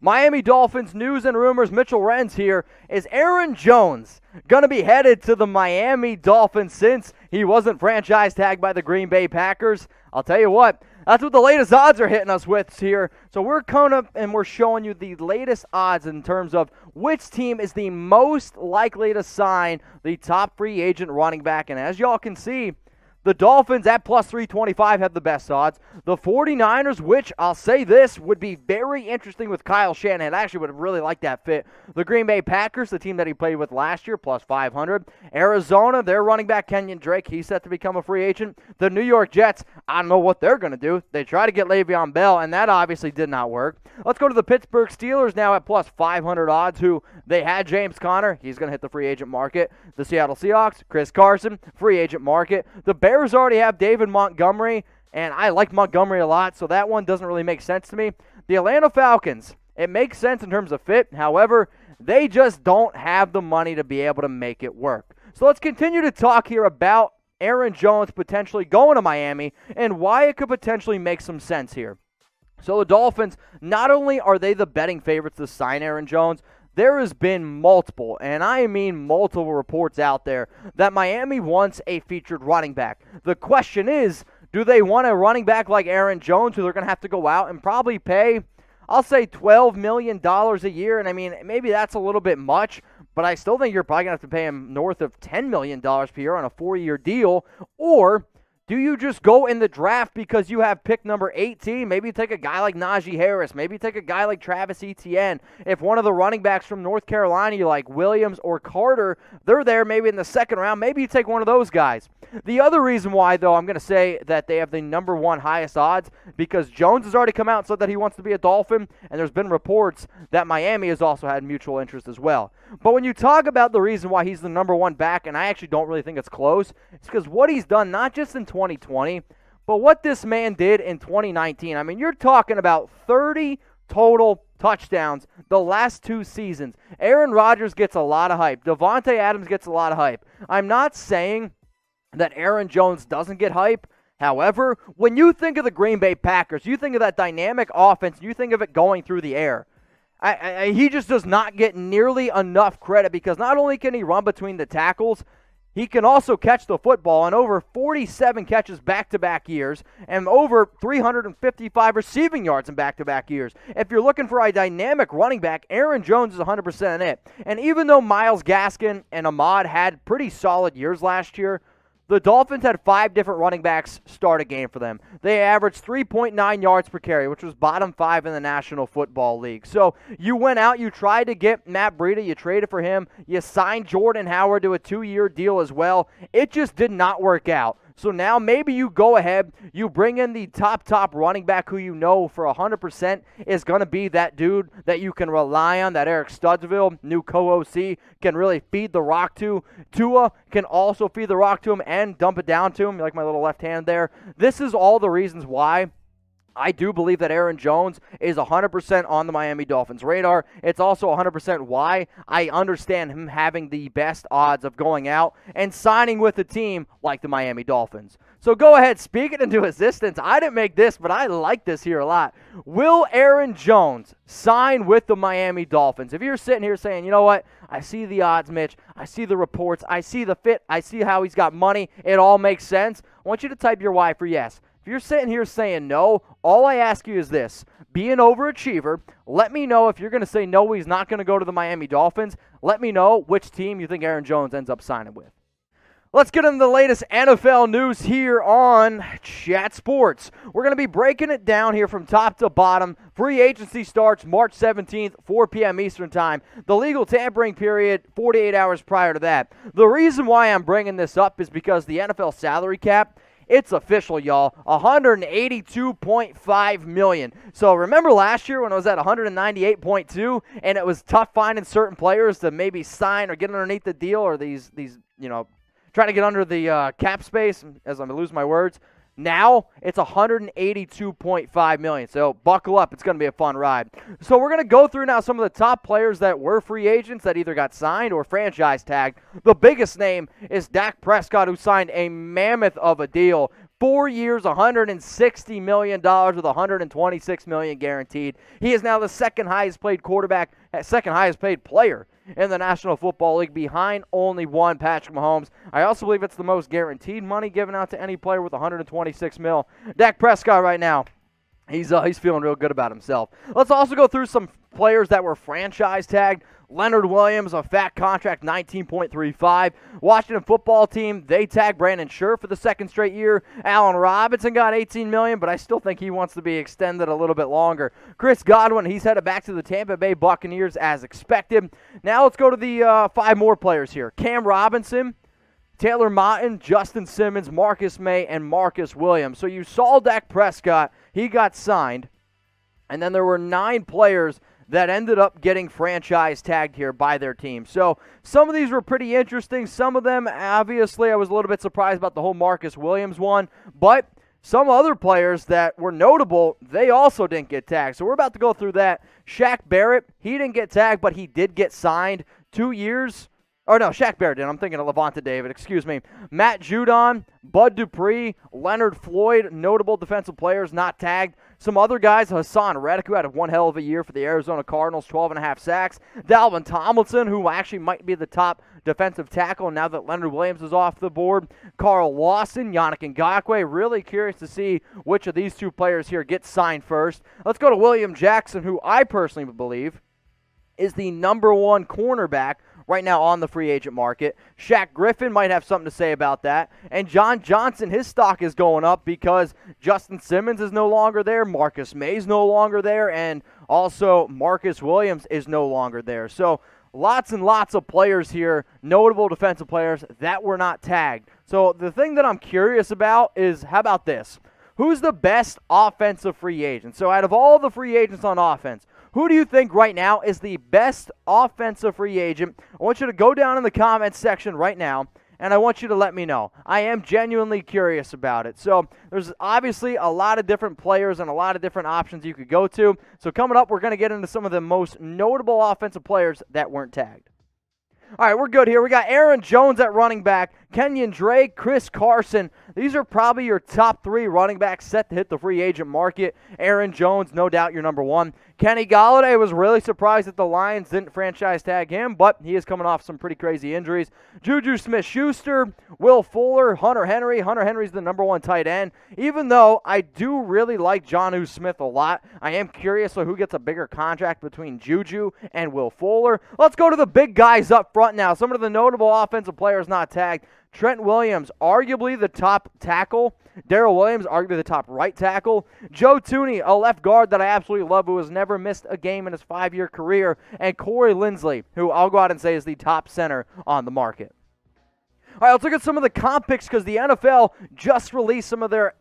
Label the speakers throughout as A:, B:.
A: Miami Dolphins news and rumors. Mitchell Renz here. Is Aaron Jones going to be headed to the Miami Dolphins since he wasn't franchise tagged by the Green Bay Packers? I'll tell you what, that's what the latest odds are hitting us with here. So we're coming up and we're showing you the latest odds in terms of which team is the most likely to sign the top free agent running back. And as y'all can see, the Dolphins at plus 325 have the best odds. The 49ers, which I'll say this, would be very interesting with Kyle Shanahan. I actually would have really liked that fit. The Green Bay Packers, the team that he played with last year, plus 500. Arizona, their running back Kenyon Drake, he's set to become a free agent. The New York Jets, I don't know what they're going to do. They try to get Le'Veon Bell, and that obviously did not work. Let's go to the Pittsburgh Steelers now at plus 500 odds, who they had James Conner. He's going to hit the free agent market. The Seattle Seahawks, Chris Carson, free agent market. The Bears already have David Montgomery, and I like Montgomery a lot, so that one doesn't really make sense to me. The Atlanta Falcons, it makes sense in terms of fit. However, they just don't have the money to be able to make it work. So let's continue to talk here about Aaron Jones potentially going to Miami and why it could potentially make some sense here. So the Dolphins, not only are they the betting favorites to sign Aaron Jones, there has been multiple, and I mean multiple reports out there that Miami wants a featured running back. The question is, do they want a running back like Aaron Jones who they're going to have to go out and probably pay, I'll say $12 million a year? And I mean, maybe that's a little bit much, but I still think you're probably going to have to pay him north of $10 million per year on a 4-year deal. Or do you just go in the draft because you have pick number 18? Maybe you take a guy like Najee Harris. Maybe you take a guy like Travis Etienne. If one of the running backs from North Carolina, you like Williams or Carter, they're there maybe in the second round. Maybe you take one of those guys. The other reason why, though, I'm going to say that they have the number one highest odds because Jones has already come out and said that he wants to be a Dolphin, and there's been reports that Miami has also had mutual interest as well. But when you talk about the reason why he's the number one back, and I actually don't really think it's close, it's because what he's done, not just in 2020, but what this man did in 2019. I mean, you're talking about 30 total touchdowns the last 2 seasons. Aaron Rodgers gets a lot of hype. Devontae Adams gets a lot of hype. I'm not saying that Aaron Jones doesn't get hype. However, when you think of the Green Bay Packers, you think of that dynamic offense, you think of it going through the air. He just does not get nearly enough credit because not only can he run between the tackles, he can also catch the football, and over 47 catches back-to-back years and over 355 receiving yards in back-to-back years. If you're looking for a dynamic running back, Aaron Jones is 100% in it. And even though Myles Gaskin and Ahmad had pretty solid years last year, the Dolphins had 5 different running backs start a game for them. They averaged 3.9 yards per carry, which was bottom 5 in the National Football League. So you went out, you tried to get Matt Breida, you traded for him, you signed Jordan Howard to a 2-year deal as well. It just did not work out. So now maybe you go ahead, you bring in the top running back who you know for 100% is going to be that dude that you can rely on, that Eric Studesville, new co-OC, can really feed the rock to. Tua can also feed the rock to him and dump it down to him. You like my little left hand there? This is all the reasons why I do believe that Aaron Jones is 100% on the Miami Dolphins radar. It's also 100% why I understand him having the best odds of going out and signing with a team like the Miami Dolphins. So go ahead, speak it into existence. I didn't make this, but I like this here a lot. Will Aaron Jones sign with the Miami Dolphins? If you're sitting here saying, you know what, I see the odds, Mitch, I see the reports, I see the fit, I see how he's got money, it all makes sense, I want you to type your Y for yes. If you're sitting here saying no, all I ask you is this. Be an overachiever. Let me know if you're going to say no, he's not going to go to the Miami Dolphins. Let me know which team you think Aaron Jones ends up signing with. Let's get into the latest NFL news here on Chat Sports. We're going to be breaking it down here from top to bottom. Free agency starts March 17th, 4 p.m. Eastern Time. The legal tampering period, 48 hours prior to that. The reason why I'm bringing this up is because the NFL salary cap, it's official, y'all. $182.5 million. So remember last year when it was at $198.2 and it was tough finding certain players to maybe sign or get underneath the deal or these trying to get under the cap space, as I'm going to lose my words. Now it's $182.5 million. So buckle up. It's going to be a fun ride. So we're going to go through now some of the top players that were free agents that either got signed or franchise tagged. The biggest name is Dak Prescott, who signed a mammoth of a deal 4 years, $160 million with $126 million guaranteed. He is now the second highest paid player in the National Football League, behind only one, Patrick Mahomes. I also believe it's the most guaranteed money given out to any player with $126 million. Dak Prescott right now, he's feeling real good about himself. Let's also go through some players that were franchise tagged. Leonard Williams, a fat contract, $19.35. Washington Football Team, they tagged Brandon Scherf for the second straight year. Allen Robinson got $18 million, but I still think he wants to be extended a little bit longer. Chris Godwin, he's headed back to the Tampa Bay Buccaneers as expected. Now let's go to the 5 more players here. Cam Robinson, Taylor Motton, Justin Simmons, Marcus May, and Marcus Williams. So you saw Dak Prescott, he got signed, and then there were 9 players that ended up getting franchise tagged here by their team. So some of these were pretty interesting. Some of them, obviously, I was a little bit surprised about the whole Marcus Williams one. But some other players that were notable, they also didn't get tagged. So we're about to go through that. Shaq Barrett, he didn't get tagged, but he did get signed 2 years. Oh, no, Shaq Barrett did. I'm thinking of Levante David. Excuse me. Matt Judon, Bud Dupree, Leonard Floyd, notable defensive players not tagged. Some other guys, Hassan Reddick, who had one hell of a year for the Arizona Cardinals, 12.5 sacks. Dalvin Tomlinson, who actually might be the top defensive tackle now that Leonard Williams is off the board. Carl Lawson, Yannick Ngakoue. Really curious to see which of these 2 players here get signed first. Let's go to William Jackson, who I personally believe is the number 1 cornerback right now on the free agent market. Shaq Griffin might have something to say about that. And John Johnson, his stock is going up because Justin Simmons is no longer there, Marcus May is no longer there, and also Marcus Williams is no longer there. So lots and lots of players here, notable defensive players that were not tagged. So the thing that I'm curious about is, how about this? Who's the best offensive free agent? So out of all the free agents on offense, who do you think right now is the best offensive free agent? I want you to go down in the comments section right now, and I want you to let me know. I am genuinely curious about it. So there's obviously a lot of different players and a lot of different options you could go to. So coming up, we're going to get into some of the most notable offensive players that weren't tagged. All right, we're good here. We got Aaron Jones at running back, Kenyon Drake, Chris Carson. These are probably your top 3 running backs set to hit the free agent market. Aaron Jones, no doubt your number 1. Kenny Golladay, was really surprised that the Lions didn't franchise tag him, but he is coming off some pretty crazy injuries. Juju Smith-Schuster, Will Fuller, Hunter Henry. Hunter Henry's the number 1 tight end. Even though I do really like Jonnu Smith a lot, I am curious of who gets a bigger contract between Juju and Will Fuller. Let's go to the big guys up front now. Some of the notable offensive players not tagged. Trent Williams, arguably the top tackle. Darrell Williams, arguably the top right tackle. Joe Thuney, a left guard that I absolutely love, who has never missed a game in his 5-year career. And Corey Linsley, who I'll go out and say is the top center on the market. All right, let's look at some of the comp picks because the NFL just released some of their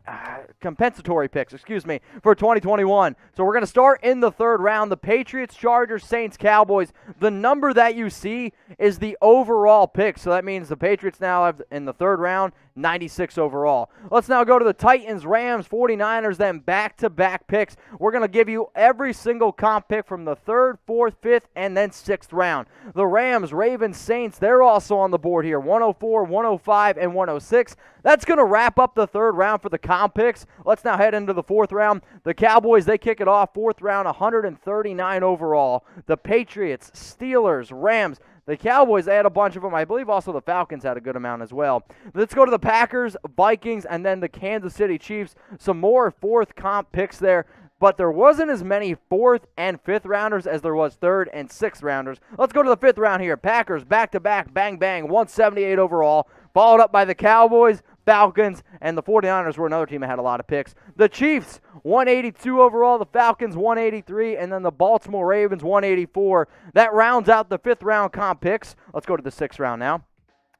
A: compensatory picks, for 2021. So we're going to start in the 3rd round. The Patriots, Chargers, Saints, Cowboys. The number that you see is the overall pick. So that means the Patriots now have, in the 3rd round, 96 overall. Let's now go to the Titans, Rams, 49ers, then back-to-back picks. We're going to give you every single comp pick from the 3rd, 4th, 5th, and then 6th round. The Rams, Ravens, Saints, they're also on the board here, 104, 105, and 106. That's going to wrap up the 3rd round for the comp picks. Let's now head into the 4th round. The Cowboys, they kick it off, 4th round, 139 overall. The Patriots, Steelers, Rams, the Cowboys, they had a bunch of them. I believe also the Falcons had a good amount as well. Let's go to the Packers, Vikings, and then the Kansas City Chiefs. Some more 4th comp picks there, but there wasn't as many 4th and 5th rounders as there was 3rd and 6th rounders. Let's go to the 5th round here. Packers, back-to-back, bang-bang, 178 overall, followed up by the Cowboys, Falcons, and the 49ers were another team that had a lot of picks. The Chiefs, 182 overall, the Falcons, 183, and then the Baltimore Ravens, 184. That rounds out the 5th round comp picks. Let's go to the 6th round now.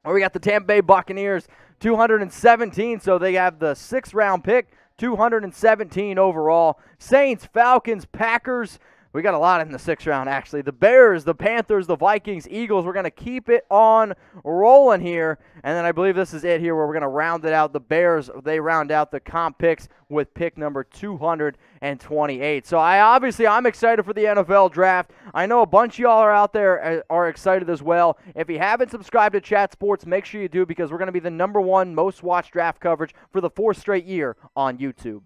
A: We got the Tampa Bay Buccaneers, 217, so they have the 6th round pick, 217 overall. Saints, Falcons, Packers. We got a lot in the 6th round, actually. The Bears, the Panthers, the Vikings, Eagles. We're going to keep it on rolling here. And then I believe this is it here where we're going to round it out. The Bears, they round out the comp picks with pick number 228. So I'm excited for the NFL draft. I know a bunch of y'all are out there are excited as well. If you haven't subscribed to Chat Sports, make sure you do, because we're going to be the #1 most watched draft coverage for the 4th straight year on YouTube.